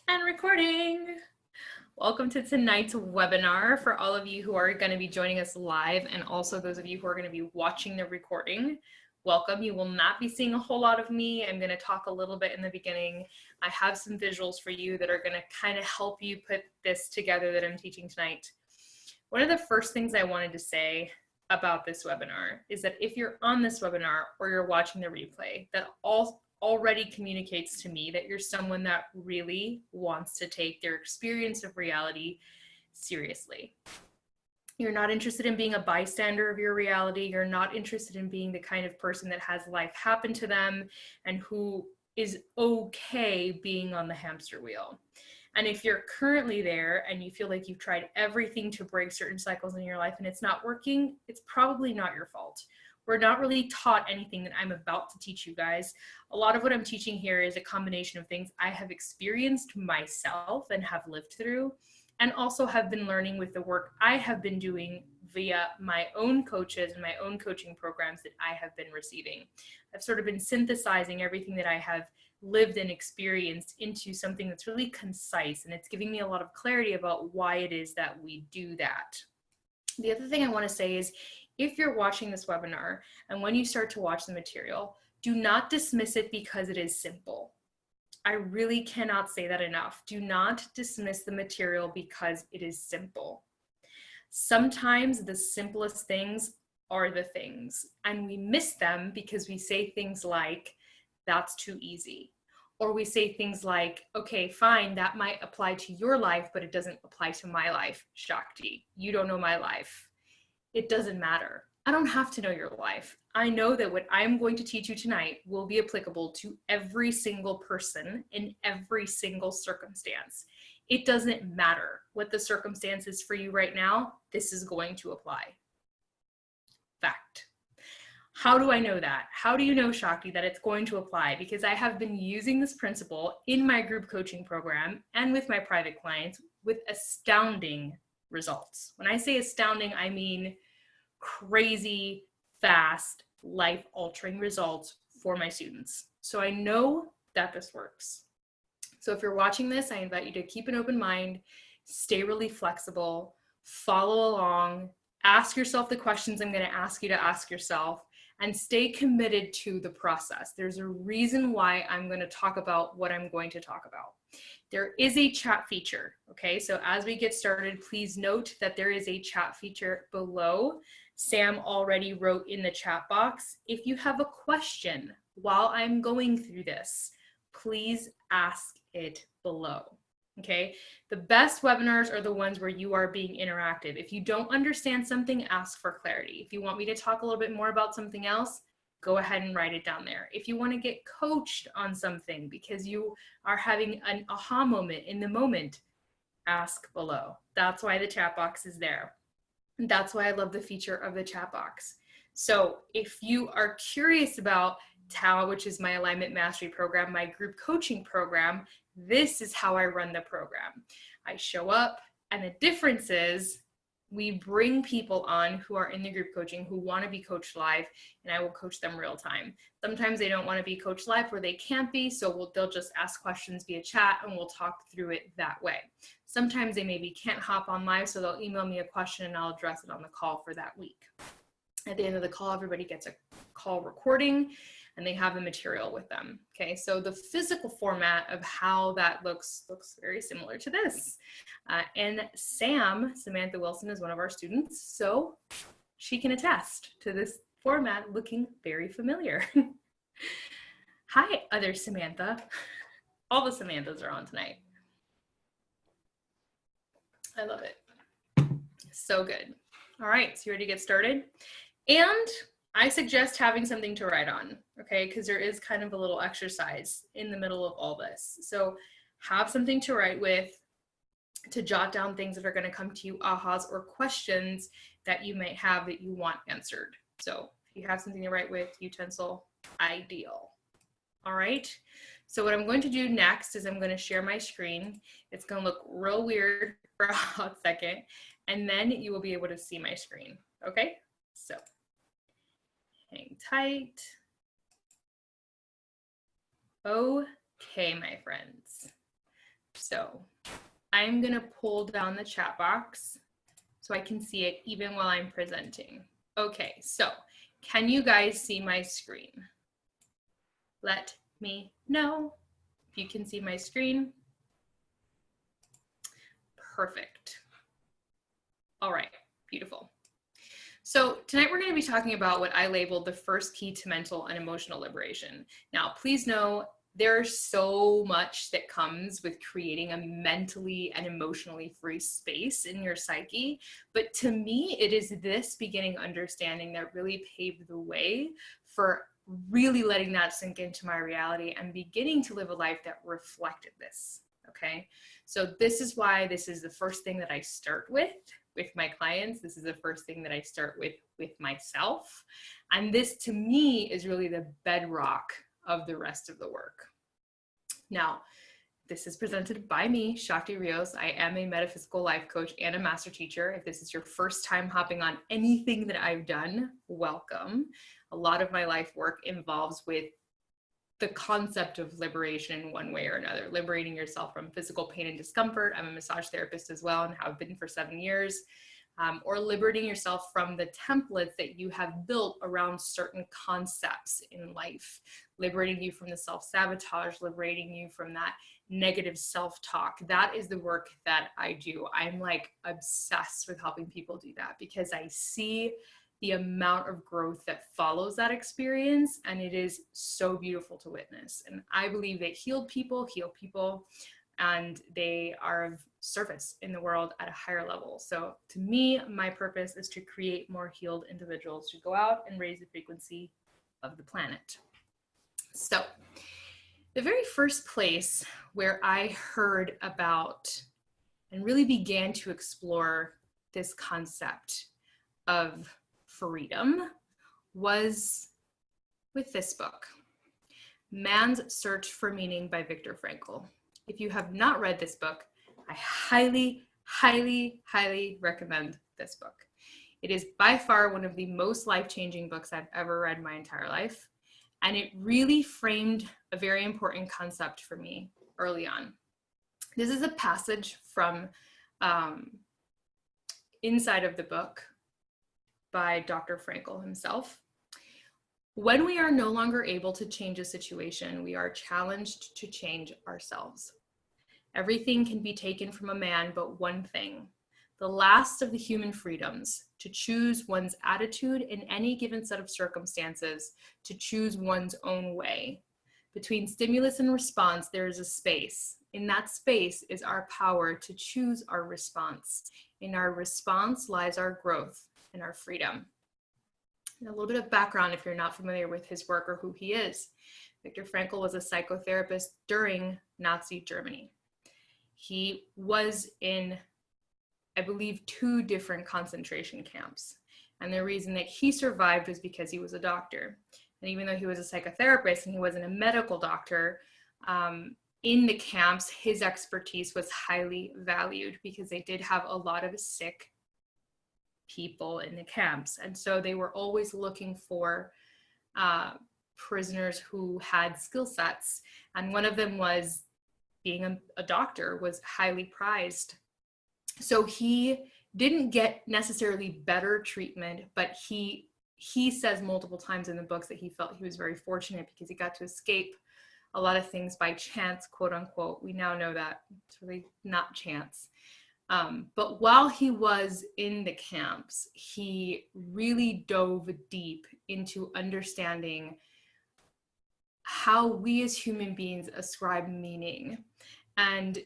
And recording. Welcome to tonight's webinar for all of you who are going to be joining us live and also those of you who are going to be watching the recording. Welcome. You will not be seeing a whole lot of me. I'm going to talk a little bit in the beginning. I have some visuals for you that are going to kind of help you put this together that I'm teaching tonight. One of the first things I wanted to say about this webinar is that if you're on this webinar or you're watching the replay, that already communicates to me that you're someone that really wants to take their experience of reality seriously. You're not interested in being a bystander of your reality. You're not interested in being the kind of person that has life happen to them and who is okay being on the hamster wheel. And if you're currently there and you feel like you've tried everything to break certain cycles in your life and it's not working, it's probably not your fault. We're not really taught anything that I'm about to teach you guys. A lot of what I'm teaching here is a combination of things I have experienced myself and have lived through, and also have been learning with the work I have been doing via my own coaches and my own coaching programs that I have been receiving. I've sort of been synthesizing everything that I have lived and experienced into something that's really concise, and it's giving me a lot of clarity about why it is that we do that. The other thing I want to say is, if you're watching this webinar and when you start to watch the material, do not dismiss it because it is simple. I really cannot say that enough. Do not dismiss the material because it is simple. Sometimes the simplest things are the things, and we miss them because we say things like, that's too easy. Or we say things like, okay, fine, that might apply to your life, but it doesn't apply to my life. Shakti, you don't know my life. It doesn't matter. I don't have to know your life. I know that what I'm going to teach you tonight will be applicable to every single person in every single circumstance. It doesn't matter what the circumstance is for you right now, this is going to apply. Fact. How do I know that? How do you know, Shakti, that it's going to apply? Because I have been using this principle in my group coaching program and with my private clients with astounding results. When I say astounding, I mean crazy, fast, life-altering results for my students. So I know that this works. So if you're watching this, I invite you to keep an open mind, stay really flexible, follow along, ask yourself the questions I'm going to ask you to ask yourself, and stay committed to the process. There's a reason why I'm going to talk about what I'm going to talk about. There is a chat feature, okay? So as we get started, please note that there is a chat feature below. Sam already wrote in the chat box, if you have a question while I'm going through this, please ask it below, okay? The best webinars are the ones where you are being interactive. If you don't understand something, ask for clarity. If you want me to talk a little bit more about something else, go ahead and write it down there. If you want to get coached on something because you are having an aha moment in the moment, ask below. That's why the chat box is there. And that's why I love the feature of the chat box. So if you are curious about TAO, which is my alignment mastery program, my group coaching program, this is how I run the program. I show up, and the difference is we bring people on who are in the group coaching who want to be coached live, and I will coach them real time. Sometimes they don't want to be coached live where they can't be, so they'll just ask questions via chat and we'll talk through it that way. Sometimes they maybe can't hop on live, so they'll email me a question and I'll address it on the call for that week. At the end of the call, everybody gets a call recording and they have the material with them. Okay, so the physical format of how that looks very similar to this. And Samantha Wilson, is one of our students, so she can attest to this format looking very familiar. Hi, other Samantha. All the Samanthas are on tonight. I love it. So good. All right, so you ready to get started? And I suggest having something to write on, okay? Because there is kind of a little exercise in the middle of all this. So have something to write with, to jot down things that are going to come to you, ahas or questions that you might have that you want answered. So if you have something to write with, utensil, ideal. All right. So what I'm going to do next is I'm going to share my screen. It's going to look real weird for a hot second, and then you will be able to see my screen. Okay. So hang tight. Okay, my friends. So I'm going to pull down the chat box so I can see it even while I'm presenting. Okay, so can you guys see my screen? Let me know if you can see my screen. Perfect. All right, beautiful. So tonight we're going to be talking about what I labeled the first key to mental and emotional liberation. Now, please know there's so much that comes with creating a mentally and emotionally free space in your psyche. But to me, it is this beginning understanding that really paved the way for really letting that sink into my reality and beginning to live a life that reflected this. Okay, so this is why this is the first thing that I start with my clients. This is the first thing that I start with myself. And this to me is really the bedrock of the rest of the work. Now, this is presented by me, Shakti Rios. I am a metaphysical life coach and a master teacher. If this is your first time hopping on anything that I've done, welcome. A lot of my life work involves with the concept of liberation in one way or another, liberating yourself from physical pain and discomfort. I'm a massage therapist as well and have been for 7 years. Or liberating yourself from the templates that you have built around certain concepts in life, liberating you from the self-sabotage, liberating you from that negative self-talk. That is the work that I do. I'm like obsessed with helping people do that because I see the amount of growth that follows that experience, and it is so beautiful to witness. And I believe that healed people heal people, and they are of service in the world at a higher level. So to me, my purpose is to create more healed individuals to go out and raise the frequency of the planet. So the very first place where I heard about and really began to explore this concept of freedom was with this book, Man's Search for Meaning by Viktor Frankl. If you have not read this book, I highly, highly, highly recommend this book. It is by far one of the most life-changing books I've ever read in my entire life. And it really framed a very important concept for me early on. This is a passage from inside of the book by Dr. Frankl himself. When we are no longer able to change a situation, we are challenged to change ourselves. Everything can be taken from a man but one thing, the last of the human freedoms, to choose one's attitude in any given set of circumstances, to choose one's own way. Between stimulus and response, there is a space. In that space is our power to choose our response. In our response lies our growth and our freedom. And a little bit of background if you're not familiar with his work or who he is. Viktor Frankl was a psychotherapist during Nazi Germany. He was in, I believe, 2 different concentration camps. And the reason that he survived was because he was a doctor. And even though he was a psychotherapist and he wasn't a medical doctor, in the camps, his expertise was highly valued because they did have a lot of sick people in the camps. And so they were always looking for prisoners who had skill sets. And one of them was being a doctor was highly prized. So he didn't get necessarily better treatment, but he says multiple times in the books that he felt he was very fortunate because he got to escape a lot of things by chance, quote unquote. We now know that it's really not chance. But while he was in the camps, he really dove deep into understanding how we as human beings ascribe meaning and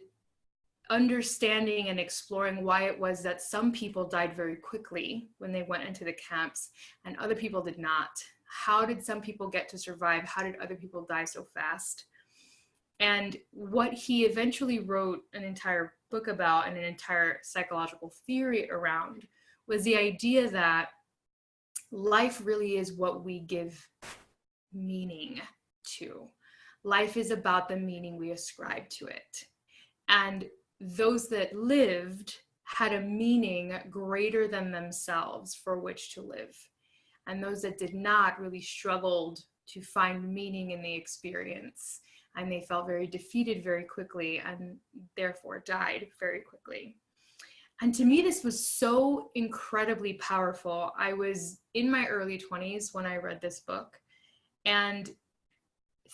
understanding and exploring why it was that some people died very quickly when they went into the camps and other people did not. How did some people get to survive? How did other people die so fast? And what he eventually wrote an entire book about and an entire psychological theory around was the idea that life really is what we give meaning to. Life is about the meaning we ascribe to it. And those that lived had a meaning greater than themselves for which to live. And those that did not really struggled to find meaning in the experience. and they felt very defeated very quickly and therefore died very quickly. And to me, this was so incredibly powerful. I was in my early 20s when I read this book, and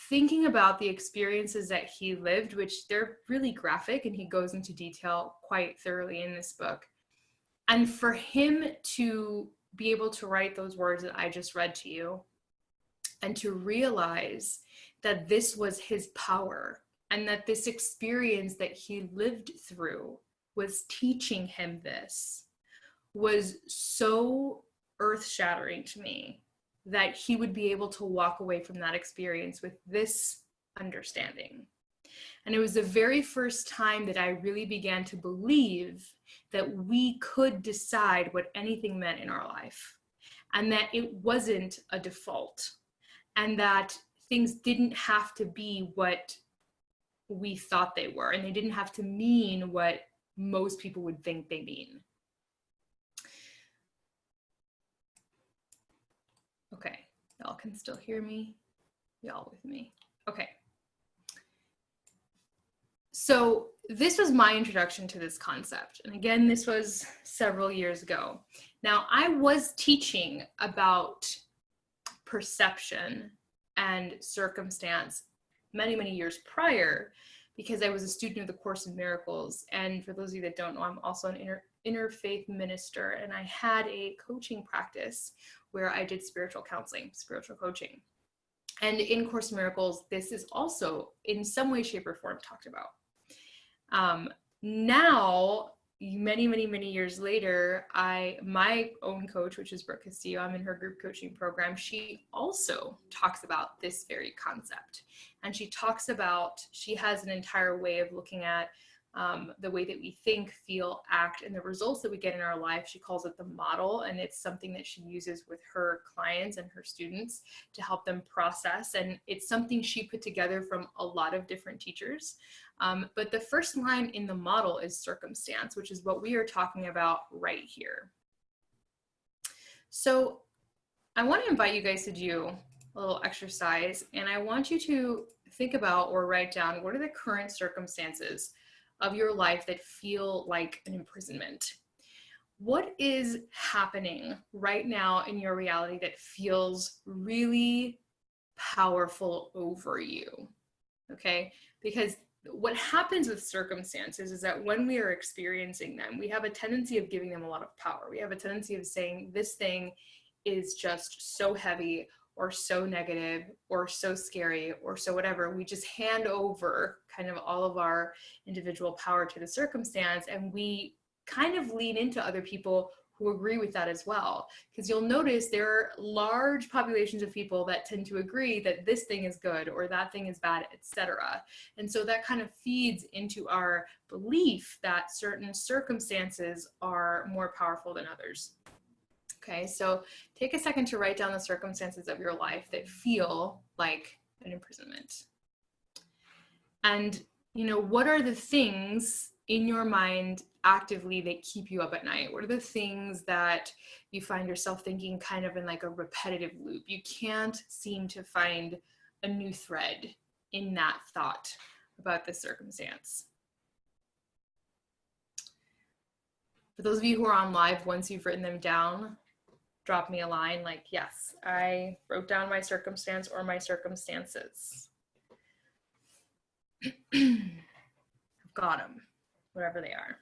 thinking about the experiences that he lived, which they're really graphic, and he goes into detail quite thoroughly in this book. And for him to be able to write those words that I just read to you, and to realize that this was his power, and that this experience that he lived through was teaching him this, was so earth-shattering to me, that he would be able to walk away from that experience with this understanding. And it was the very first time that I really began to believe that we could decide what anything meant in our life, and that it wasn't a default, and that things didn't have to be what we thought they were, and they didn't have to mean what most people would think they mean. Okay, y'all can still hear me? Y'all with me? Okay. So this was my introduction to this concept. And again, this was several years ago. Now, I was teaching about perception and circumstance many, many years prior, because I was a student of the Course in Miracles. And for those of you that don't know, I'm also an interfaith minister, and I had a coaching practice where I did spiritual counseling, spiritual coaching. And in Course in Miracles, this is also in some way, shape, or form talked about. Now, many years later, my own coach, which is Brooke Castillo, I'm in her group coaching program. She also talks about this very concept. And she has an entire way of looking at the way that we think, feel, act, and the results that we get in our life. She calls it the model, and it's something that she uses with her clients and her students to help them process. And it's something she put together from a lot of different teachers. But the first line in the model is circumstance, which is what we are talking about right here. So I want to invite you guys to do a little exercise, and I want you to think about or write down, what are the current circumstances of your life that feel like an imprisonment? What is happening right now in your reality that feels really powerful over you? Okay, because what happens with circumstances is that when we are experiencing them, we have a tendency of giving them a lot of power. We have a tendency of saying this thing is just so heavy, or so negative, or so scary, or so whatever. We just hand over kind of all of our individual power to the circumstance, and we kind of lean into other people who agree with that as well. Because you'll notice there are large populations of people that tend to agree that this thing is good or that thing is bad, etc. And so that kind of feeds into our belief that certain circumstances are more powerful than others. Okay, so take a second to write down the circumstances of your life that feel like an imprisonment. And, what are the things in your mind actively that keep you up at night? What are the things that you find yourself thinking kind of in like a repetitive loop? You can't seem to find a new thread in that thought about the circumstance. For those of you who are on live, once you've written them down, drop me a line like, yes, I wrote down my circumstance or my circumstances. I've got them, whatever they are.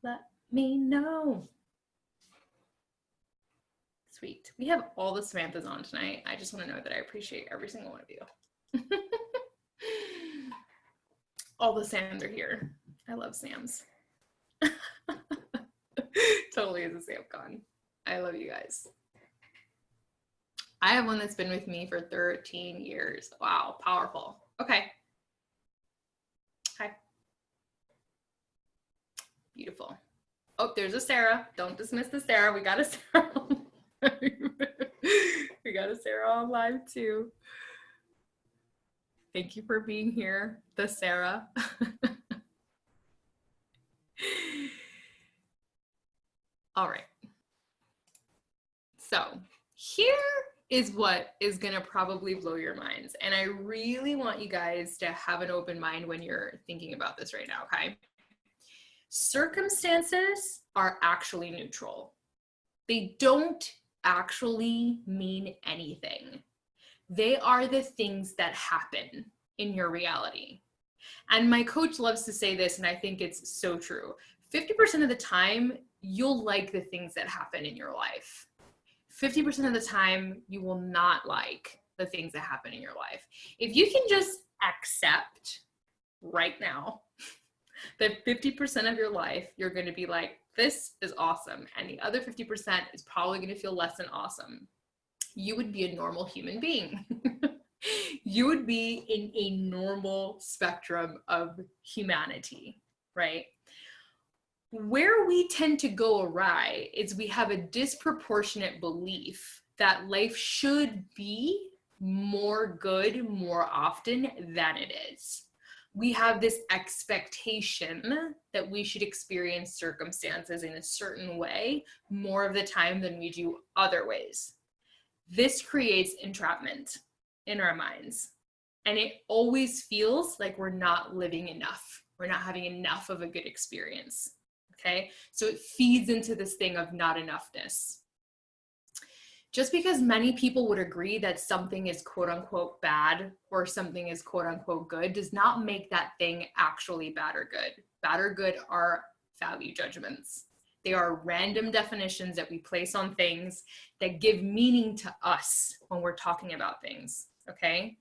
Let me know. Sweet. We have all the Samanthas on tonight. I just want to know that I appreciate every single one of you. All the Sams are here. I love Sams. Totally is a Sam con. I love you guys. I have one that's been with me for 13 years. Wow, powerful. Okay. Hi. Beautiful. Oh, there's a Sarah. Don't dismiss the Sarah. We got a Sarah. We got a Sarah on live too. Thank you for being here, the Sarah. All right. So here is what is going to probably blow your minds. And I really want you guys to have an open mind when you're thinking about this right now, okay? Circumstances are actually neutral. They don't actually mean anything. They are the things that happen in your reality. And my coach loves to say this, and I think it's so true. 50% of the time, you'll like the things that happen in your life. 50% of the time, you will not like the things that happen in your life. If you can just accept right now that 50% of your life, you're going to be like, this is awesome. And the other 50% is probably going to feel less than awesome. You would be a normal human being. You would be in a normal spectrum of humanity, right? Where we tend to go awry is we have a disproportionate belief that life should be more good more often than it is. We have this expectation that we should experience circumstances in a certain way more of the time than we do other ways. This creates entrapment in our minds. And it always feels like we're not living enough. We're not having enough of a good experience. Okay, so it feeds into this thing of not enoughness. Just because many people would agree that something is quote unquote bad or something is quote unquote good does not make that thing actually bad or good. Bad or good are value judgments. They are random definitions that we place on things that give meaning to us when we're talking about things, okay?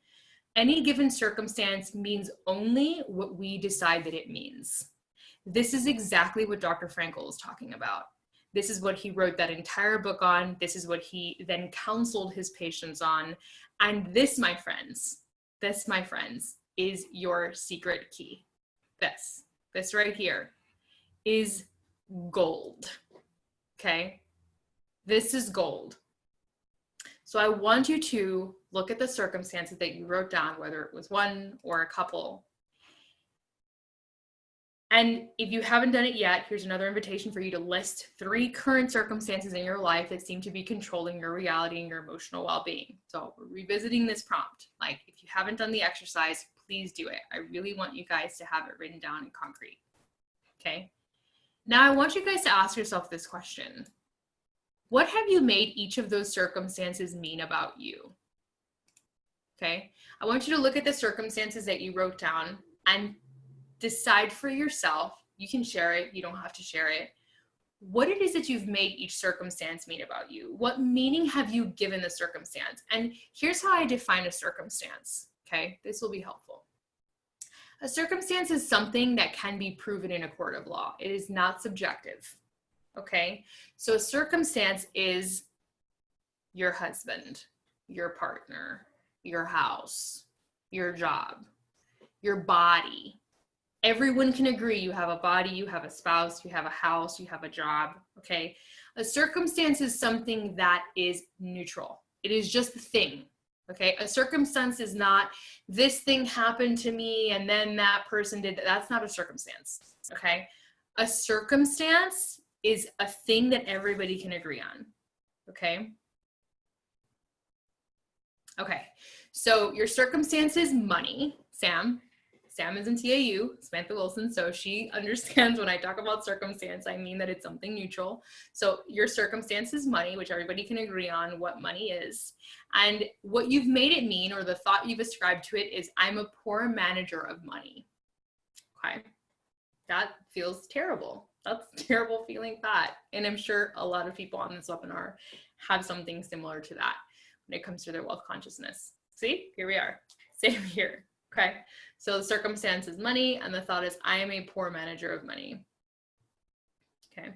Any given circumstance means only what we decide that it means. This is exactly what Dr. Frankl is talking about. This is what he wrote that entire book on. This is what he then counseled his patients on. And this, my friends, is your secret key. This right here is gold, okay? This is gold. So I want you to look at the circumstances that you wrote down, whether it was one or a couple. And if you haven't done it yet, here's another invitation for you to list 3 current circumstances in your life that seem to be controlling your reality and your emotional well-being. So we're revisiting this prompt. Like, if you haven't done the exercise, please do it. I really want you guys to have it written down in concrete, okay? Now I want you guys to ask yourself this question. What have you made each of those circumstances mean about you? Okay, I want you to look at the circumstances that you wrote down and decide for yourself. You can share it, you don't have to share it. What it is that you've made each circumstance mean about you. What meaning have you given the circumstance? And here's how I define a circumstance, okay? This will be helpful. A circumstance is something that can be proven in a court of law. It is not subjective, okay? So a circumstance is your husband, your partner, your house, your job, your body. Everyone can agree you have a body, you have a spouse, you have a house, you have a job, okay? A circumstance is something that is neutral. It is just the thing, okay? A circumstance is not, this thing happened to me and then that person did that. That's not a circumstance, okay? A circumstance is a thing that everybody can agree on, okay? Okay, so your circumstance is money, Sam is in TAU, Samantha Wilson, so she understands when I talk about circumstance, I mean that it's something neutral. So your circumstance is money, which everybody can agree on what money is. And what you've made it mean, or the thought you've ascribed to it, is I'm a poor manager of money. Okay, that feels terrible. That's a terrible feeling thought. And I'm sure a lot of people on this webinar have something similar to that when it comes to their wealth consciousness. See, here we are, same here. Okay, so the circumstance is money, and the thought is I am a poor manager of money. Okay,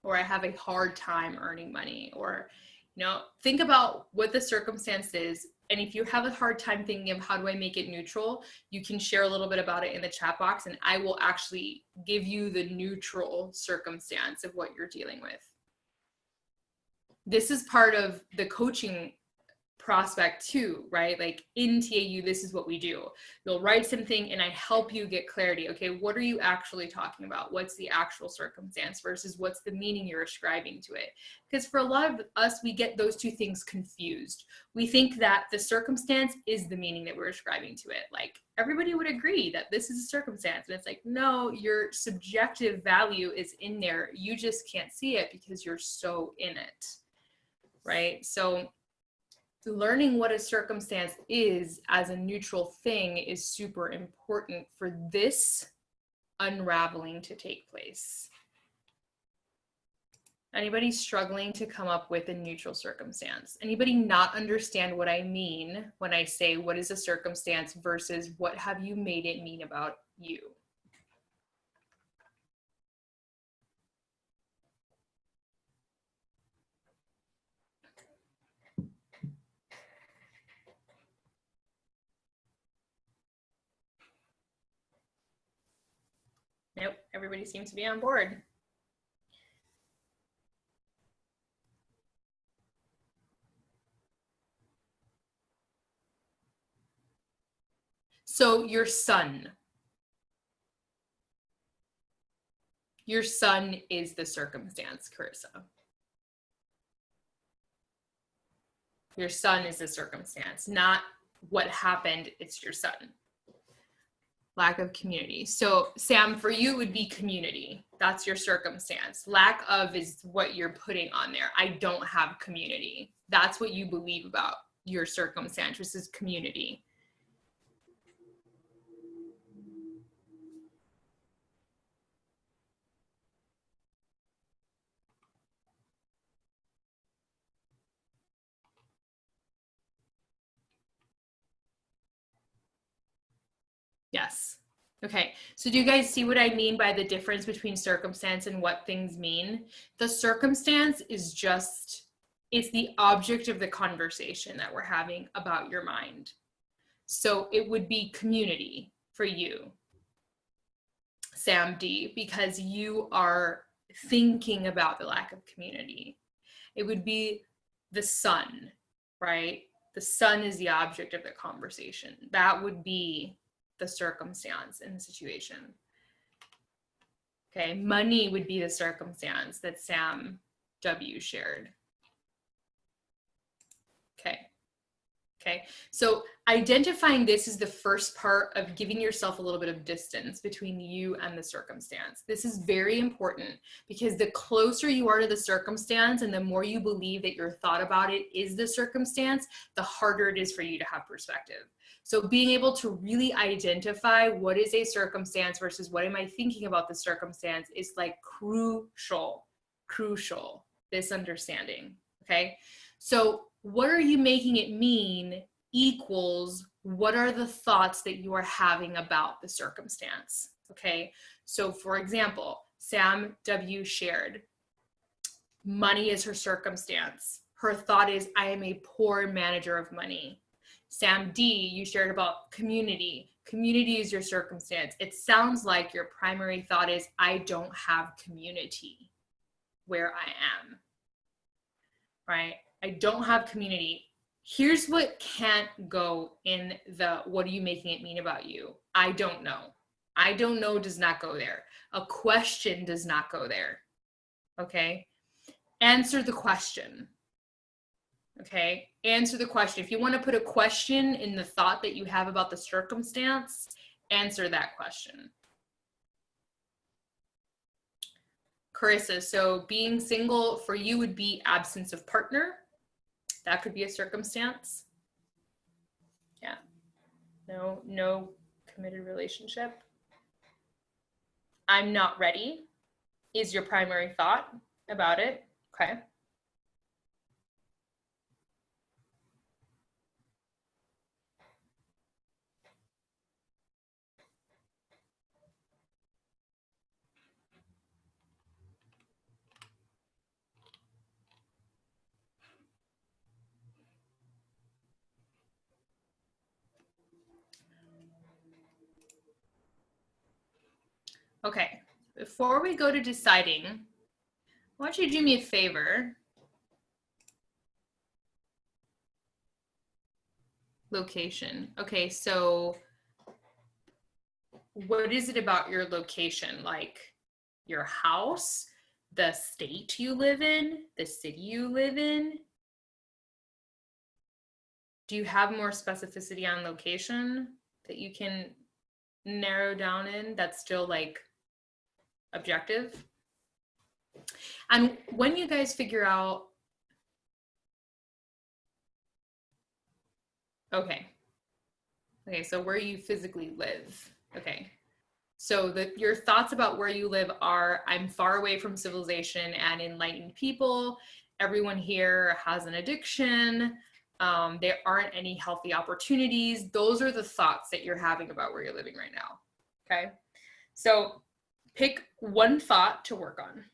or I have a hard time earning money, or, you know, think about what the circumstance is. And if you have a hard time thinking of how do I make it neutral, you can share a little bit about it in the chat box, and I will actually give you the neutral circumstance of what you're dealing with. This is part of the coaching prospect too, right? Like in TAU, this is what we do. You'll write something and I help you get clarity. Okay, what are you actually talking about? What's the actual circumstance versus what's the meaning you're ascribing to it? Because for a lot of us, we get those two things confused. We think that the circumstance is the meaning that we're ascribing to it. Like everybody would agree that this is a circumstance. And it's like, no, your subjective value is in there. You just can't see it because you're so in it, right? So learning what a circumstance is as a neutral thing is super important for this unraveling to take place. Anybody struggling to come up with a neutral circumstance? Anybody not understand what I mean when I say what is a circumstance versus what have you made it mean about you? Nope, everybody seems to be on board. So your sun is the circumstance, Carissa. Your sun is the circumstance, not what happened, it's your sun. Lack of community. So Sam, for you it would be community. That's your circumstance. Lack of is what you're putting on there. I don't have community. That's what you believe about your circumstance, which is community. Yes. Okay, so do you guys see what I mean by the difference between circumstance and what things mean? The circumstance is just, it's the object of the conversation that we're having about your mind. So it would be community for you, Sam D, because you are thinking about the lack of community. It would be the sun, right? The sun is the object of the conversation. That would be the circumstance in the situation. Okay, money would be the circumstance that Sam W shared. Okay, so identifying this is the first part of giving yourself a little bit of distance between you and the circumstance. This is very important because the closer you are to the circumstance and the more you believe that your thought about it is the circumstance, the harder it is for you to have perspective. So being able to really identify what is a circumstance versus what am I thinking about the circumstance is like crucial, this understanding, okay? So what are you making it mean equals what are the thoughts that you are having about the circumstance, okay? So for example, Sam W shared, money is her circumstance. Her thought is, I am a poor manager of money. Sam D, you shared about community. Community is your circumstance. It sounds like your primary thought is, I don't have community where I am, right? I don't have community. Here's what can't go in the, what are you making it mean about you? I don't know. I don't know does not go there. A question does not go there, okay? Answer the question. Okay, answer the question. If you want to put a question in the thought that you have about the circumstance, answer that question. Carissa, so being single for you would be absence of partner. That could be a circumstance. Yeah, no committed relationship. I'm not ready is your primary thought about it, okay? Okay, before we go to deciding, why don't you do me a favor? Location. Okay, so what is it about your location? Like your house, the state you live in, the city you live in? Do you have more specificity on location that you can narrow down in that's still like objective? And when you guys figure out, okay, so where you physically live, okay. So your thoughts about where you live are, I'm far away from civilization and enlightened people. Everyone here has an addiction. There aren't any healthy opportunities. Those are the thoughts that you're having about where you're living right now. Okay. So pick one thought to work on.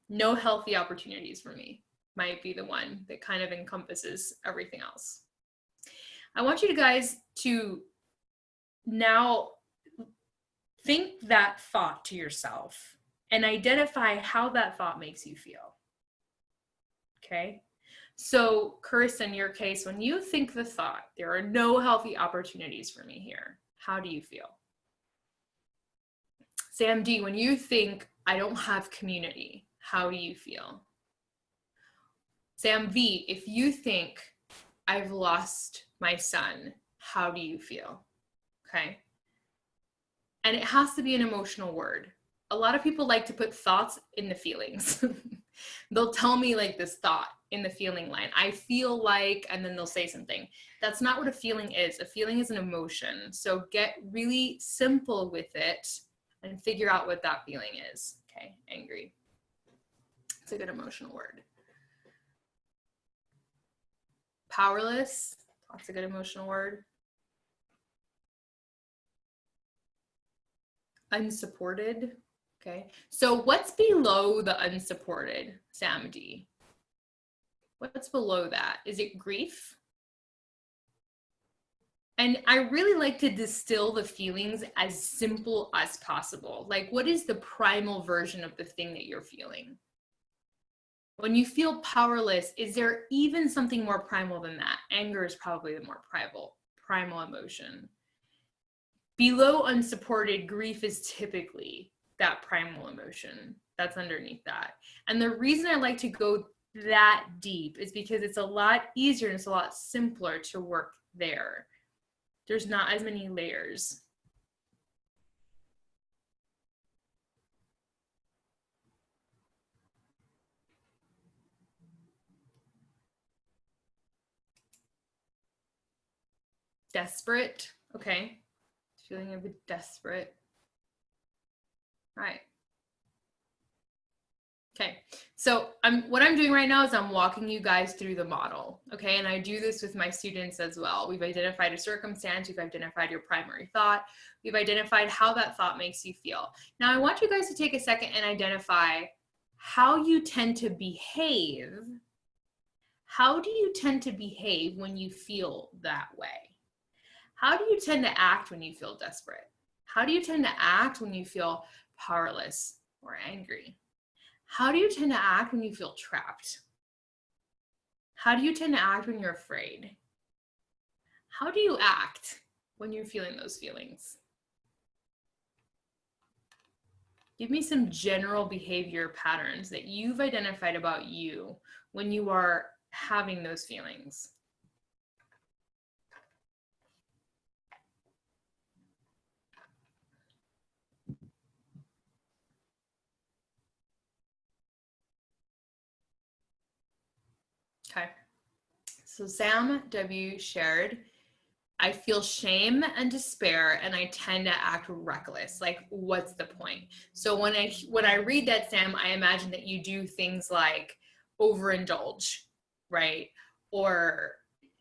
No healthy opportunities for me might be the one that kind of encompasses everything else. I want you guys to now think that thought to yourself and identify how that thought makes you feel. Okay? So, Carissa, in your case, when you think the thought, there are no healthy opportunities for me here, how do you feel? Sam D, when you think, I don't have community, how do you feel? Sam V, if you think, I've lost my son, how do you feel? Okay? And it has to be an emotional word. A lot of people like to put thoughts in the feelings. They'll tell me like this thought in the feeling line. I feel like, and then they'll say something. That's not what a feeling is. A feeling is an emotion. So get really simple with it and figure out what that feeling is. Okay, angry. It's a good emotional word. Powerless, that's a good emotional word. Unsupported. Okay, so what's below the unsupported, Sam D? What's below that? Is it grief? And I really like to distill the feelings as simple as possible. Like, what is the primal version of the thing that you're feeling? When you feel powerless, is there even something more primal than that? Anger is probably the more primal emotion. Below unsupported, grief is typically that primal emotion that's underneath that. And the reason I like to go that deep is because it's a lot easier and it's a lot simpler to work there. There's not as many layers. Desperate, okay. Feeling a bit desperate. All right. Okay, so what I'm doing right now is I'm walking you guys through the model, okay? And I do this with my students as well. We've identified a circumstance, we've identified your primary thought, we've identified how that thought makes you feel. Now I want you guys to take a second and identify how you tend to behave. How do you tend to behave when you feel that way? How do you tend to act when you feel desperate? How do you tend to act when you feel powerless or angry? How do you tend to act when you feel trapped? How do you tend to act when you're afraid? How do you act when you're feeling those feelings? Give me some general behavior patterns that you've identified about you when you are having those feelings. Okay, so Sam W. shared, I feel shame and despair and I tend to act reckless. Like, what's the point? So when I read that, Sam, I imagine that you do things like overindulge, right? Or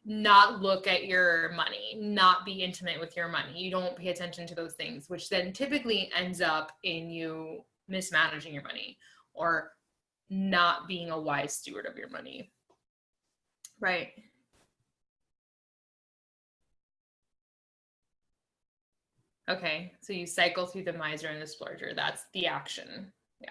not look at your money, not be intimate with your money. You don't pay attention to those things, which then typically ends up in you mismanaging your money or not being a wise steward of your money. Right. Okay, so you cycle through the miser and the splurger. That's the action. Yeah.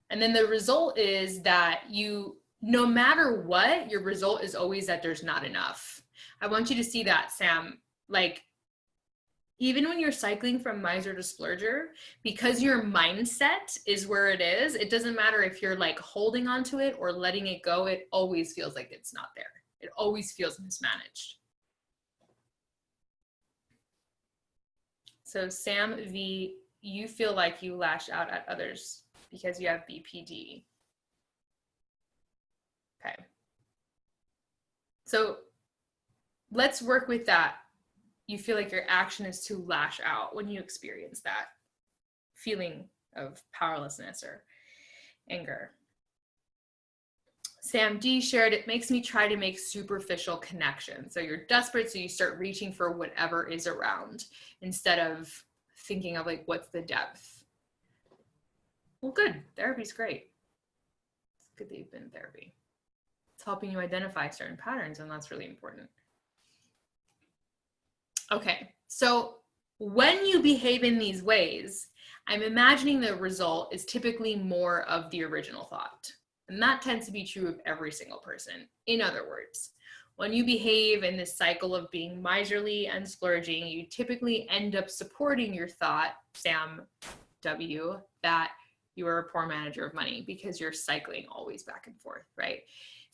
And then the result is that you, no matter what, your result is always that there's not enough. I want you to see that, Sam. Like, even when you're cycling from miser to splurger, because your mindset is where it is, it doesn't matter if you're like holding onto it or letting it go, it always feels like it's not there. It always feels mismanaged. So Sam V, you feel like you lash out at others because you have BPD. Okay. So let's work with that. You feel like your action is to lash out when you experience that feeling of powerlessness or anger. Sam D shared, it makes me try to make superficial connections. So you're desperate, so you start reaching for whatever is around instead of thinking of like, what's the depth? Well, good. Therapy's great. It's good that you've been in therapy. It's helping you identify certain patterns, and that's really important. Okay, so when you behave in these ways, I'm imagining the result is typically more of the original thought. And that tends to be true of every single person. In other words, when you behave in this cycle of being miserly and splurging, you typically end up supporting your thought, Sam W, that you are a poor manager of money because you're cycling always back and forth, right?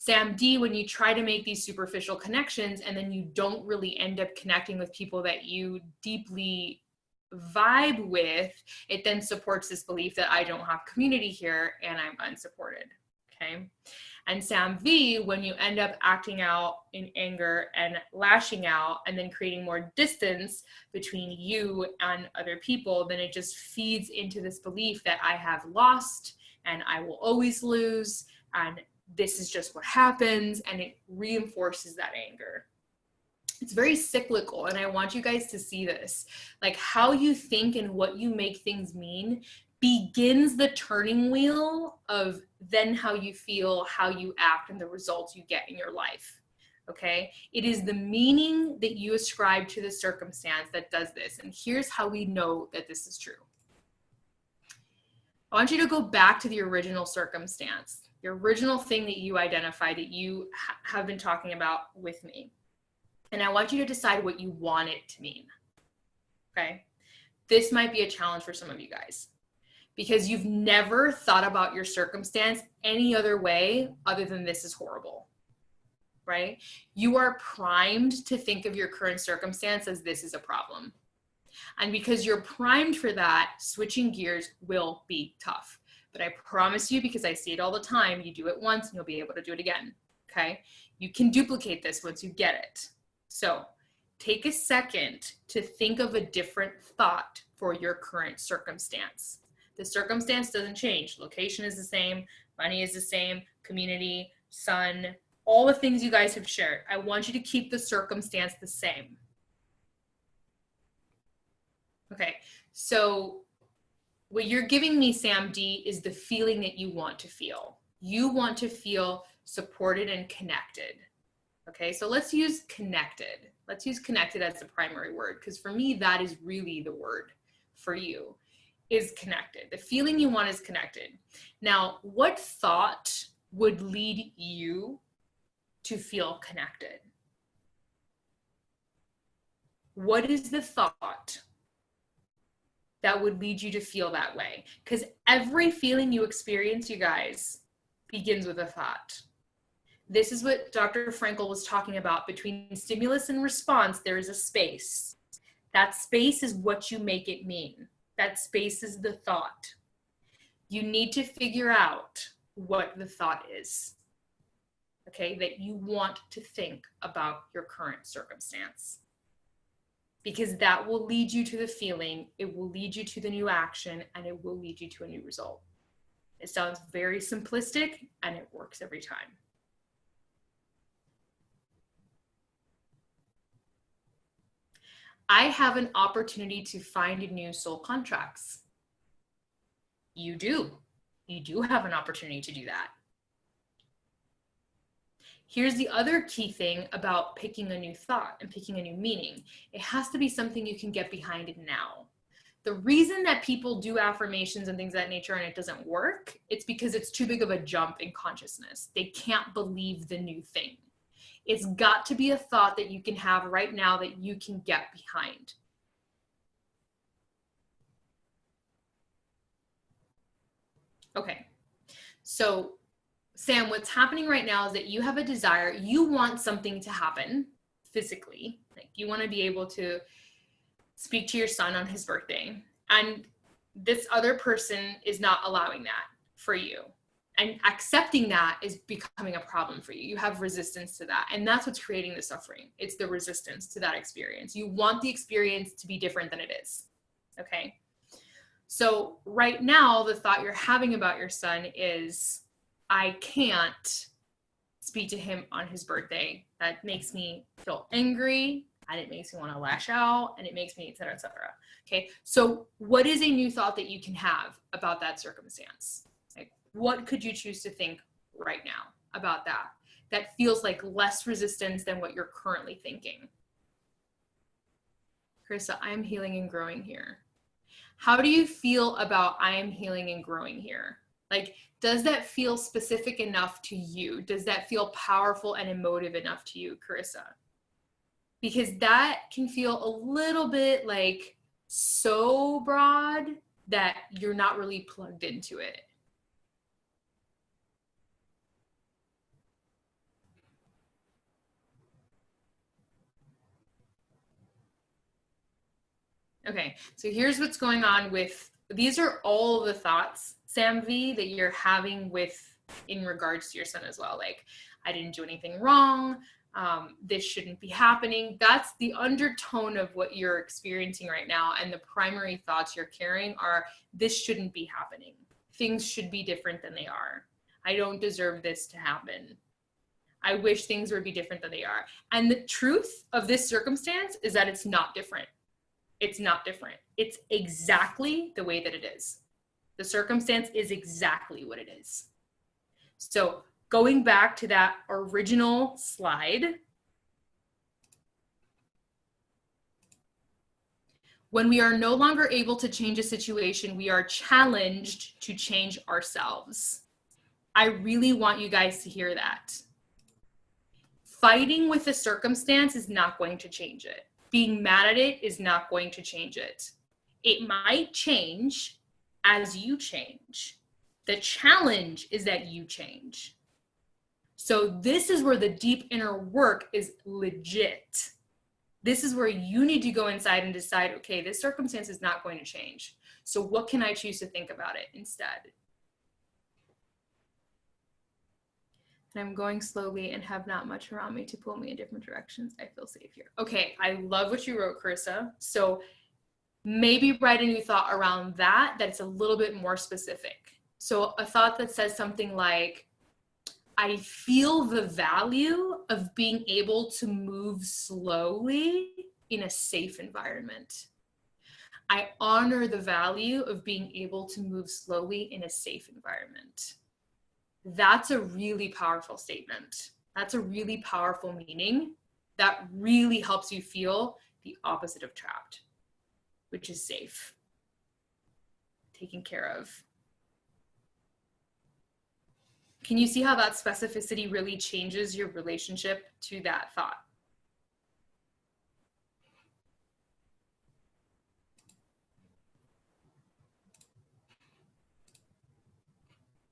Sam D, when you try to make these superficial connections and then you don't really end up connecting with people that you deeply vibe with, it then supports this belief that I don't have community here and I'm unsupported, okay? And Sam V, when you end up acting out in anger and lashing out and then creating more distance between you and other people, then it just feeds into this belief that I have lost and I will always lose and this is just what happens, and it reinforces that anger. It's very cyclical, and I want you guys to see this. Like, how you think and what you make things mean begins the turning wheel of then how you feel, how you act, and the results you get in your life. Okay? It is the meaning that you ascribe to the circumstance that does this, and here's how we know that this is true. I want you to go back to the original circumstance, the original thing that you identified that you have been talking about with me. And I want you to decide what you want it to mean, okay? This might be a challenge for some of you guys because you've never thought about your circumstance any other way other than this is horrible, right? You are primed to think of your current circumstance as this is a problem. And because you're primed for that, switching gears will be tough. But I promise you, because I see it all the time, you do it once and you'll be able to do it again, okay? You can duplicate this once you get it. So take a second to think of a different thought for your current circumstance. The circumstance doesn't change. Location is the same, money is the same, community, sun, all the things you guys have shared. I want you to keep the circumstance the same. Okay, so what you're giving me, Sam D, is the feeling that you want to feel. You want to feel supported and connected. Okay, so let's use connected. Let's use connected as the primary word, because for me, that is really the word for you, is connected. The feeling you want is connected. Now, what thought would lead you to feel connected? What is the thought that would lead you to feel that way? Because every feeling you experience, you guys, begins with a thought. This is what Dr. Frankel was talking about. Between stimulus and response, there is a space. That space is what you make it mean. That space is the thought. You need to figure out what the thought is, okay, that you want to think about your current circumstance. Because that will lead you to the feeling, it will lead you to the new action, and it will lead you to a new result. It sounds very simplistic, and it works every time. I have an opportunity to find new soul contracts. You do. You do have an opportunity to do that. Here's the other key thing about picking a new thought and picking a new meaning. It has to be something you can get behind now. The reason that people do affirmations and things of that nature and it doesn't work, it's because it's too big of a jump in consciousness. They can't believe the new thing. It's got to be a thought that you can have right now that you can get behind. Okay, so Sam, what's happening right now is that you have a desire, you want something to happen physically. Like you want to be able to speak to your son on his birthday. And this other person is not allowing that for you. And accepting that is becoming a problem for you. You have resistance to that. And that's what's creating the suffering. It's the resistance to that experience. You want the experience to be different than it is. Okay. So right now, the thought you're having about your son is, I can't speak to him on his birthday. That makes me feel angry, and it makes me want to lash out, and it makes me, et cetera, et cetera. Okay, so what is a new thought that you can have about that circumstance? Like, what could you choose to think right now about that that feels like less resistance than what you're currently thinking? Carissa, I am healing and growing here. How do you feel about I am healing and growing here? Like, does that feel specific enough to you? Does that feel powerful and emotive enough to you, Carissa? Because that can feel a little bit like so broad that you're not really plugged into it. Okay, so here's what's going on with, these are all the thoughts, Sam V, that you're having with, in regards to your son as well. Like, I didn't do anything wrong. This shouldn't be happening. That's the undertone of what you're experiencing right now. And the primary thoughts you're carrying are, this shouldn't be happening. Things should be different than they are. I don't deserve this to happen. I wish things would be different than they are. And the truth of this circumstance is that it's not different. It's not different. It's exactly the way that it is. The circumstance is exactly what it is. So going back to that original slide, when we are no longer able to change a situation, we are challenged to change ourselves. I really want you guys to hear that. Fighting with the circumstance is not going to change it. Being mad at it is not going to change it. It might change as you change. The challenge is that you change. So this is where the deep inner work is legit. This is where you need to go inside and decide, okay, this circumstance is not going to change. So what can I choose to think about it instead? And I'm going slowly and have not much around me to pull me in different directions. I feel safe here. Okay, I love what you wrote, Carissa. So maybe write a new thought around that that's a little bit more specific. So a thought that says something like, I feel the value of being able to move slowly in a safe environment. I honor the value of being able to move slowly in a safe environment. That's a really powerful statement. That's a really powerful meaning that really helps you feel the opposite of trapped, which is safe, taken care of. Can you see how that specificity really changes your relationship to that thought?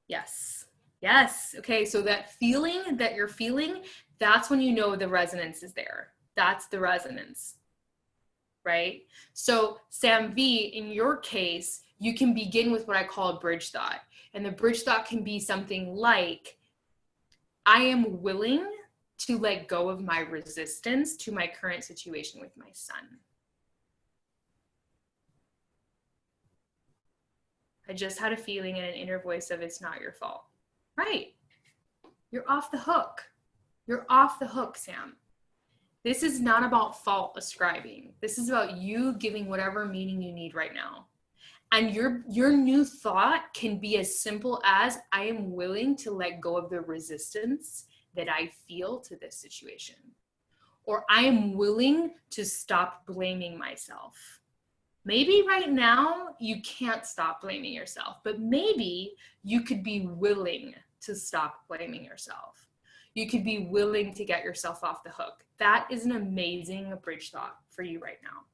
Yes. Yes. Okay. So that feeling that you're feeling, that's when you know the resonance is there. That's the resonance, right? So Sam V, in your case, you can begin with what I call a bridge thought. And the bridge thought can be something like, I am willing to let go of my resistance to my current situation with my son. I just had a feeling and an inner voice of, it's not your fault. Right. You're off the hook. You're off the hook, Sam. This is not about fault ascribing. This is about you giving whatever meaning you need right now. And your new thought can be as simple as, I am willing to let go of the resistance that I feel to this situation. Or I am willing to stop blaming myself. Maybe right now you can't stop blaming yourself, but maybe you could be willing to stop blaming yourself. You could be willing to get yourself off the hook. That is an amazing bridge thought for you right now.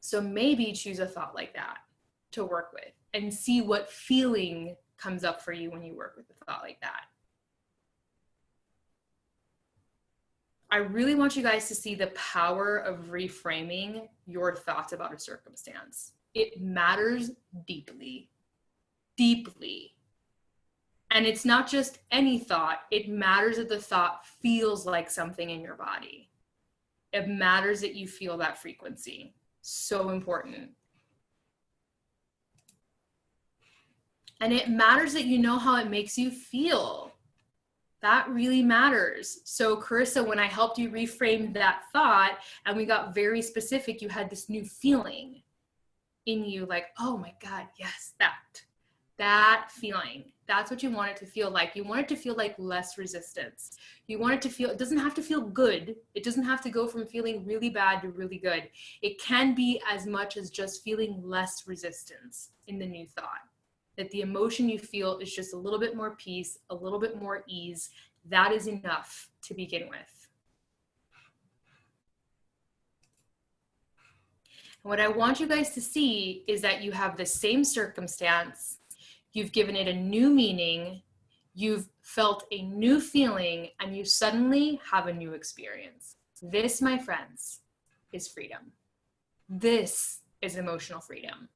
So maybe choose a thought like that to work with and see what feeling comes up for you when you work with a thought like that. I really want you guys to see the power of reframing your thoughts about a circumstance. It matters deeply, deeply. And it's not just any thought. It matters that the thought feels like something in your body. It matters that you feel that frequency. So important. And it matters that you know how it makes you feel. That really matters. So Carissa, when I helped you reframe that thought and we got very specific, you had this new feeling in you, like, oh my God, yes, that feeling. That's what you want it to feel like. You want it to feel like less resistance. You want it to feel, it doesn't have to feel good. It doesn't have to go from feeling really bad to really good. It can be as much as just feeling less resistance in the new thought. That the emotion you feel is just a little bit more peace, a little bit more ease. That is enough to begin with. And what I want you guys to see is that you have the same circumstance, you've given it a new meaning, you've felt a new feeling, and you suddenly have a new experience. This, my friends, is freedom. This is emotional freedom.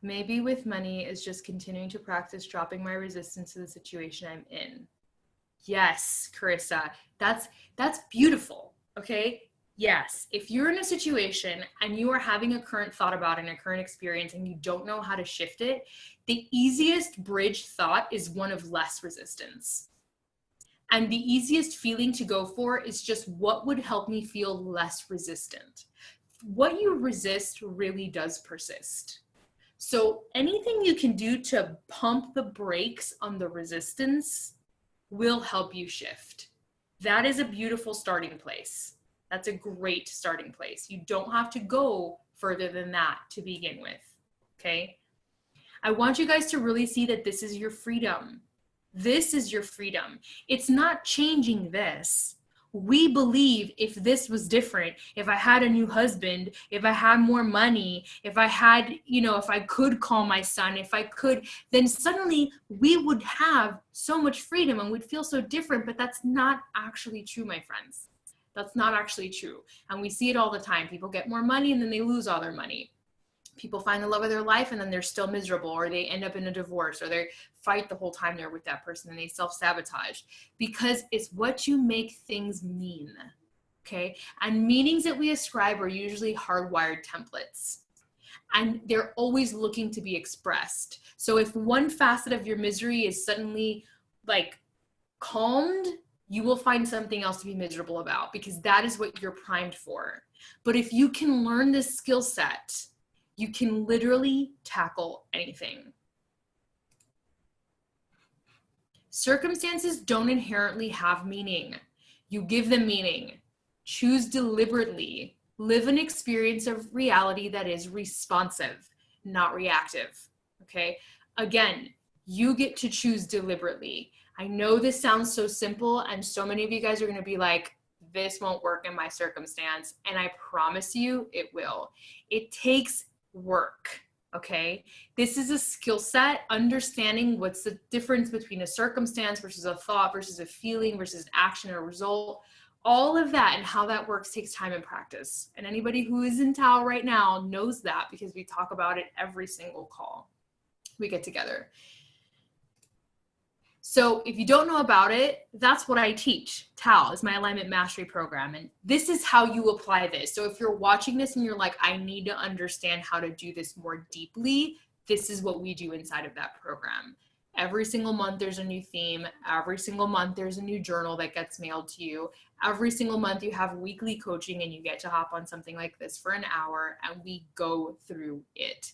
Maybe with money is just continuing to practice dropping my resistance to the situation I'm in. Yes, Carissa, that's beautiful, okay? Yes, if you're in a situation and you are having a current thought about it and a current experience and you don't know how to shift it, the easiest bridge thought is one of less resistance. And the easiest feeling to go for is just what would help me feel less resistant. What you resist really does persist. So anything you can do to pump the brakes on the resistance will help you shift. That is a beautiful starting place. That's a great starting place. You don't have to go further than that to begin with, okay? I want you guys to really see that this is your freedom. This is your freedom. It's not changing this. We believe if this was different, if I had a new husband, if I had more money, if I had, if I could call my son, if I could, then suddenly we would have so much freedom and we'd feel so different. But that's not actually true, my friends. That's not actually true. And we see it all the time. People get more money and then they lose all their money. People find the love of their life and then they're still miserable, or they end up in a divorce, or they fight the whole time they're with that person and they self-sabotage, because it's what you make things mean, okay? And meanings that we ascribe are usually hardwired templates, and they're always looking to be expressed. So if one facet of your misery is suddenly like calmed, you will find something else to be miserable about, because that is what you're primed for. But if you can learn this skill set, you can literally tackle anything. Circumstances don't inherently have meaning. You give them meaning. Choose deliberately. Live an experience of reality that is responsive, not reactive. Okay? Again, you get to choose deliberately. I know this sounds so simple, and so many of you guys are going to be like, this won't work in my circumstance. And I promise you it will. It takes work, okay? This is a skill set, understanding what's the difference between a circumstance versus a thought versus a feeling versus action or result. All of that and how that works takes time and practice. And anybody who is in Tao right now knows that, because we talk about it every single call we get together. So if you don't know about it, that's what I teach. Tao is my alignment mastery program. And this is how you apply this. So if you're watching this and you're like, I need to understand how to do this more deeply, this is what we do inside of that program. Every single month, there's a new theme. Every single month, there's a new journal that gets mailed to you. Every single month, you have weekly coaching and you get to hop on something like this for an hour and we go through it.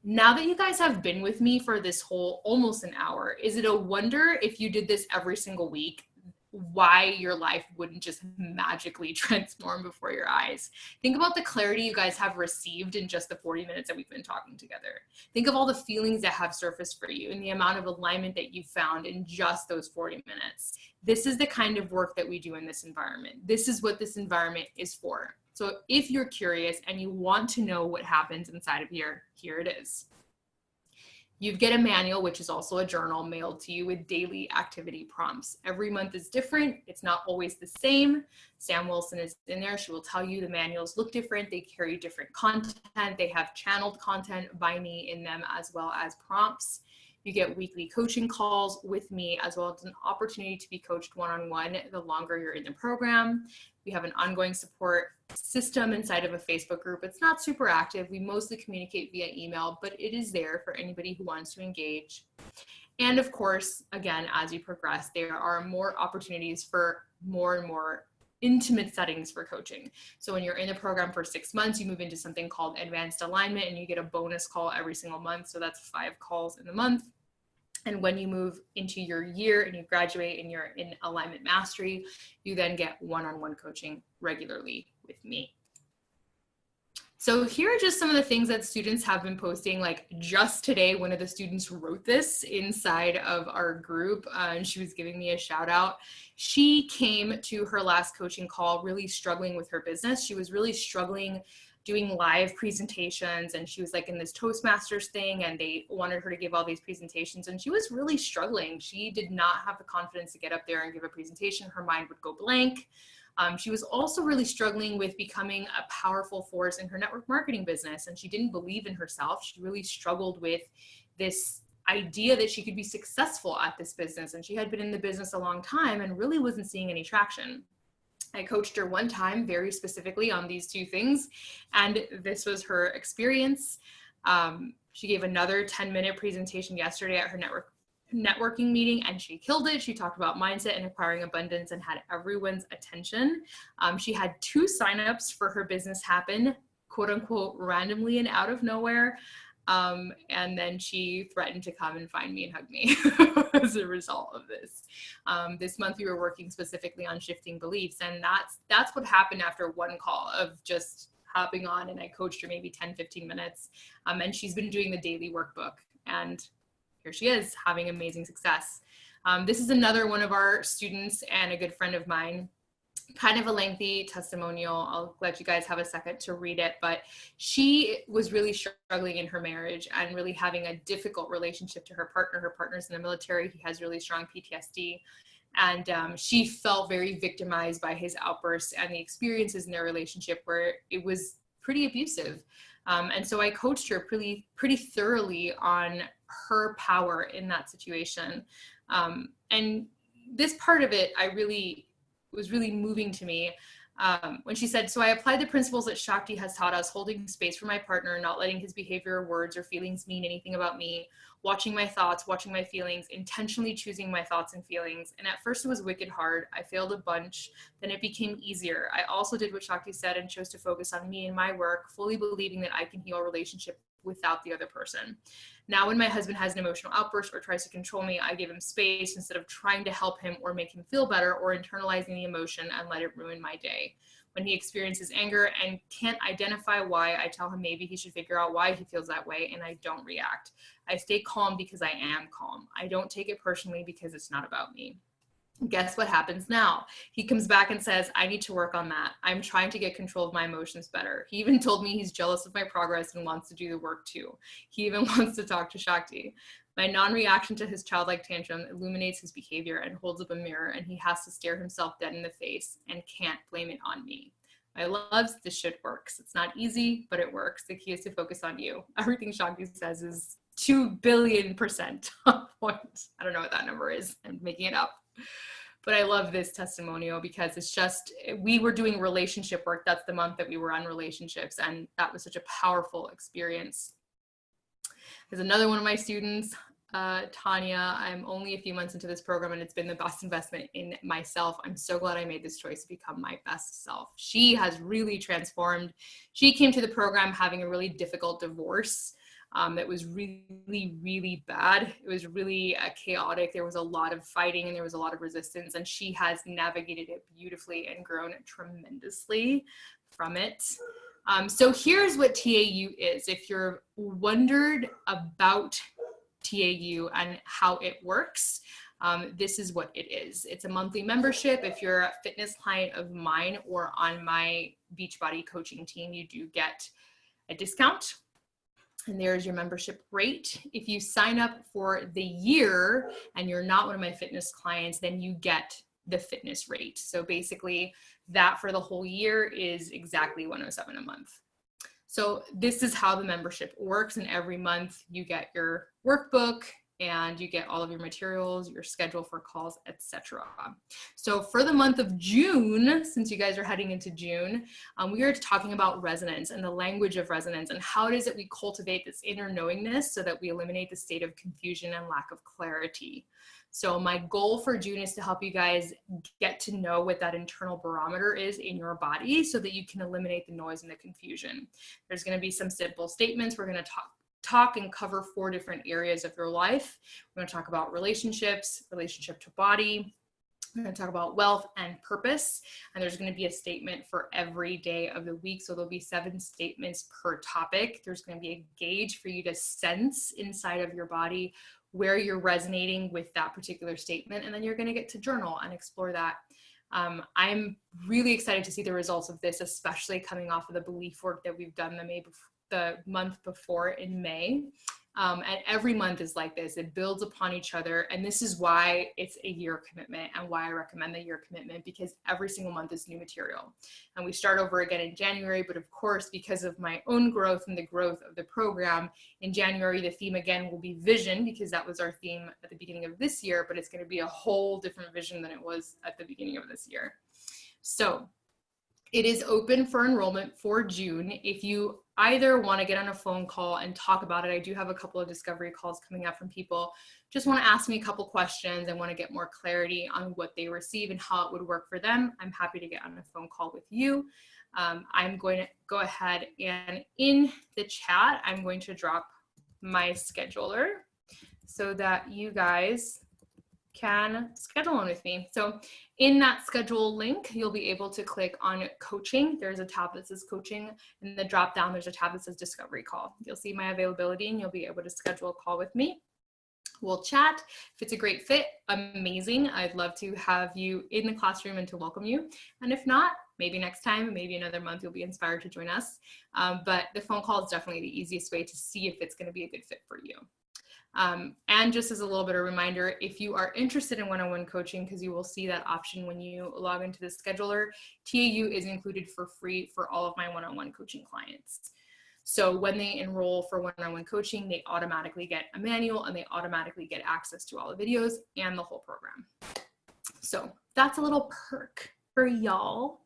Now that you guys have been with me for this whole almost an hour, is it a wonder if you did this every single week? why your life wouldn't just magically transform before your eyes. Think about the clarity you guys have received in just the 40 minutes that we've been talking together. Think of all the feelings that have surfaced for you and the amount of alignment that you found in just those 40 minutes. This is the kind of work that we do in this environment. This is what this environment is for. So if you're curious and you want to know what happens inside of here, here it is. You get a manual, which is also a journal, mailed to you with daily activity prompts. Every month is different. It's not always the same. Sam Wilson is in there. She will tell you the manuals look different. They carry different content. They have channeled content by me in them, as well as prompts. You get weekly coaching calls with me, as well as an opportunity to be coached one-on-one the longer you're in the program. We have an ongoing support system inside of a Facebook group. It's not super active. We mostly communicate via email, but it is there for anybody who wants to engage. And of course, again, as you progress, there are more opportunities for more and more intimate settings for coaching. So when you're in the program for 6 months, you move into something called advanced alignment, and you get a bonus call every single month. So that's 5 calls in the month. And when you move into your year and you graduate and you're in alignment mastery, you then get one-on-one coaching regularly with me. So here are just some of the things that students have been posting. Like just today, one of the students wrote this inside of our group, and she was giving me a shout out. She came to her last coaching call really struggling with her business. She was really struggling doing live presentations, and she was like in this Toastmasters thing, and they wanted her to give all these presentations, and she was really struggling. She did not have the confidence to get up there and give a presentation. Her mind would go blank. She was also really struggling with becoming a powerful force in her network marketing business, and she didn't believe in herself. She really struggled with this idea that she could be successful at this business, and she had been in the business a long time and really wasn't seeing any traction. I coached her one time very specifically on these 2 things, and this was her experience. She gave another 10-minute presentation yesterday at her networking meeting, and she killed it. She talked about mindset and acquiring abundance and had everyone's attention. She had 2 signups for her business happen, quote unquote, randomly and out of nowhere. And then she threatened to come and find me and hug me as a result of this. This month we were working specifically on shifting beliefs, and that's what happened after one call of just hopping on, and I coached her maybe 10-15 minutes. And she's been doing the daily workbook, and here she is having amazing success. This is another one of our students and a good friend of mine. Kind of a lengthy testimonial. I'll let you guys have a second to read it, but she was really struggling in her marriage and really having a difficult relationship to her partner. Her partner's in the military. He has really strong PTSD. And she felt very victimized by his outbursts and the experiences in their relationship where it was pretty abusive. And so I coached her pretty thoroughly on her power in that situation. And this part of it, was really moving to me when she said, so I applied the principles that Shakti has taught us, holding space for my partner, not letting his behavior, words, or feelings mean anything about me, watching my thoughts, watching my feelings, intentionally choosing my thoughts and feelings. And at first it was wicked hard. I failed a bunch. Then it became easier. I also did what Shakti said and chose to focus on me and my work, fully believing that I can heal a relationship without the other person. Now, when my husband has an emotional outburst or tries to control me, I give him space instead of trying to help him or make him feel better or internalizing the emotion and let it ruin my day. When he experiences anger and can't identify why, I tell him maybe he should figure out why he feels that way, and I don't react. I stay calm because I am calm. I don't take it personally because it's not about me. Guess what happens now? He comes back and says, I need to work on that. I'm trying to get control of my emotions better. He even told me he's jealous of my progress and wants to do the work too. He even wants to talk to Shakti. My non-reaction to his childlike tantrum illuminates his behavior and holds up a mirror, and he has to stare himself dead in the face and can't blame it on me. My loves, this shit works. It's not easy, but it works. The key is to focus on you. Everything Shakti says is 2 billion% on point. I don't know what that number is. I'm making it up. But I love this testimonial because it's just, we were doing relationship work. That's the month that we were on relationships. And that was such a powerful experience. There's another one of my students, Tanya. I'm only a few months into this program and it's been the best investment in myself. I'm so glad I made this choice to become my best self. She has really transformed. She came to the program having a really difficult divorce. that was really, really bad. It was really chaotic. There was a lot of fighting and there was a lot of resistance, and she has navigated it beautifully and grown tremendously from it. So here's what TAU is. If you're wondered about TAU and how it works, this is what it is. It's a monthly membership. If you're a fitness client of mine or on my Beachbody coaching team, you do get a discount. And there's your membership rate. If you sign up for the year and you're not one of my fitness clients, then you get the fitness rate. So basically that for the whole year is exactly $107 a month. So this is how the membership works. And every month you get your workbook and you get all of your materials, your schedule for calls, etc. So for the month of June, since you guys are heading into June, we are talking about resonance and the language of resonance and how it is that we cultivate this inner knowingness so that we eliminate the state of confusion and lack of clarity. So my goal for June is to help you guys get to know what that internal barometer is in your body so that you can eliminate the noise and the confusion. There's going to be some simple statements. We're going to talk and cover 4 different areas of your life. We're going to talk about relationships, relationship to body. We're going to talk about wealth and purpose. And there's going to be a statement for every day of the week. So there'll be 7 statements per topic. There's going to be a gauge for you to sense inside of your body where you're resonating with that particular statement. And then you're going to get to journal and explore that. I'm really excited to see the results of this, especially coming off of the belief work that we've done the month before in May. And every month is like this. It builds upon each other. And this is why it's a year commitment and why I recommend the year commitment, because every single month is new material. And we start over again in January. But of course, because of my own growth and the growth of the program, in January, the theme again will be vision, because that was our theme at the beginning of this year. But it's going to be a whole different vision than it was at the beginning of this year. So it is open for enrollment for June. If you either want to get on a phone call and talk about it, I do have a couple of discovery calls coming up from people, just want to ask me a couple questions and want to get more clarity on what they receive and how it would work for them, I'm happy to get on a phone call with you. I'm going to go ahead and in the chat, I'm going to drop my scheduler so that you guys can schedule one with me. So in that schedule link, you'll be able to click on coaching. There's a tab that says coaching. In the drop down, there's a tab that says discovery call. You'll see my availability and you'll be able to schedule a call with me. We'll chat. If it's a great fit, amazing. I'd love to have you in the classroom and to welcome you. And if not, maybe next time, maybe another month, you'll be inspired to join us. But the phone call is definitely the easiest way to see if it's going to be a good fit for you. And just as a little bit of a reminder, if you are interested in one-on-one coaching, because you will see that option when you log into the scheduler, TAU is included for free for all of my one-on-one coaching clients. So when they enroll for one-on-one coaching, they automatically get a manual and they automatically get access to all the videos and the whole program. So that's a little perk for y'all.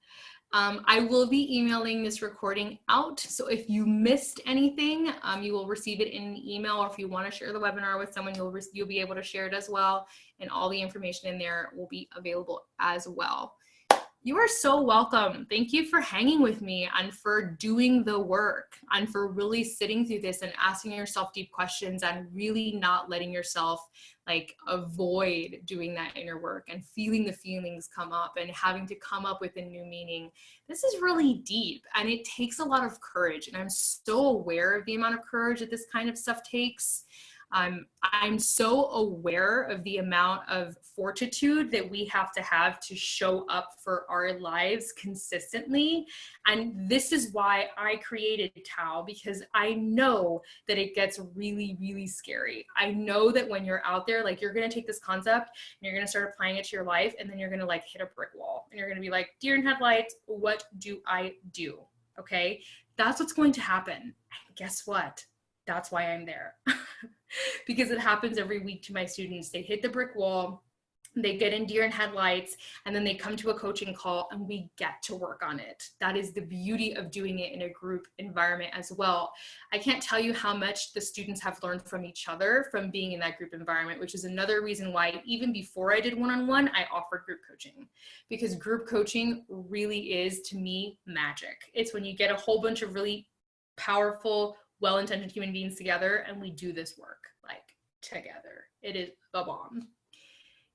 I will be emailing this recording out. So if you missed anything, you will receive it in an email, or if you want to share the webinar with someone, you'll be able to share it as well. And all the information in there will be available as well. You are so welcome. Thank you for hanging with me and for doing the work and for really sitting through this and asking yourself deep questions and really not letting yourself like avoid doing that inner work and feeling the feelings come up and having to come up with a new meaning. This is really deep and it takes a lot of courage. And I'm so aware of the amount of courage that this kind of stuff takes. I'm so aware of the amount of fortitude that we have to show up for our lives consistently. And this is why I created Tao, because I know that it gets really, really scary. I know that when you're out there, like you're going to take this concept and you're going to start applying it to your life, and then you're going to like hit a brick wall and you're going to be like, deer in headlights, what do I do? Okay. That's what's going to happen. And guess what? That's why I'm there. Because it happens every week to my students. They hit the brick wall, they get in deer in headlights, and then they come to a coaching call and we get to work on it. That is the beauty of doing it in a group environment as well. I can't tell you how much the students have learned from each other from being in that group environment, which is another reason why even before I did one-on-one, I offered group coaching, because group coaching really is, to me, magic. It's when you get a whole bunch of really powerful, well-intentioned human beings together and we do this work like together. It is the bomb.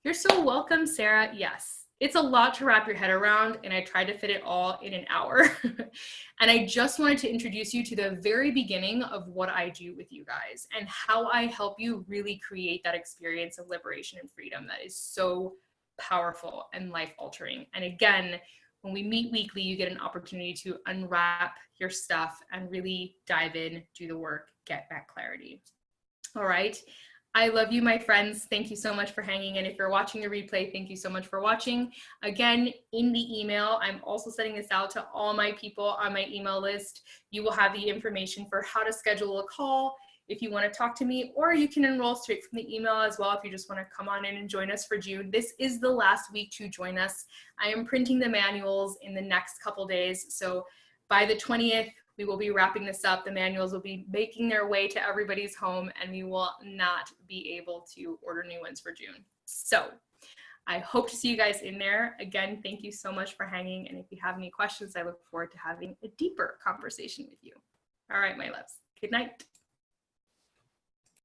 You're so welcome, Sarah. Yes, it's a lot to wrap your head around, and I tried to fit it all in an hour. And I just wanted to introduce you to the very beginning of what I do with you guys and how I help you really create that experience of liberation and freedom that is so powerful and life-altering. And again, when we meet weekly, you get an opportunity to unwrap your stuff and really dive in, do the work, get that clarity. All right. I love you, my friends. Thank you so much for hanging in. If you're watching the replay, thank you so much for watching. Again, in the email, I'm also sending this out to all my people on my email list. You will have the information for how to schedule a call if you want to talk to me, or you can enroll straight from the email as well if you just want to come on in and join us for June. This is the last week to join us. I am printing the manuals in the next couple days. So by the 20th, we will be wrapping this up. The manuals will be making their way to everybody's home, and we will not be able to order new ones for June. So I hope to see you guys in there. Again, thank you so much for hanging. And if you have any questions, I look forward to having a deeper conversation with you. All right, my loves. Good night.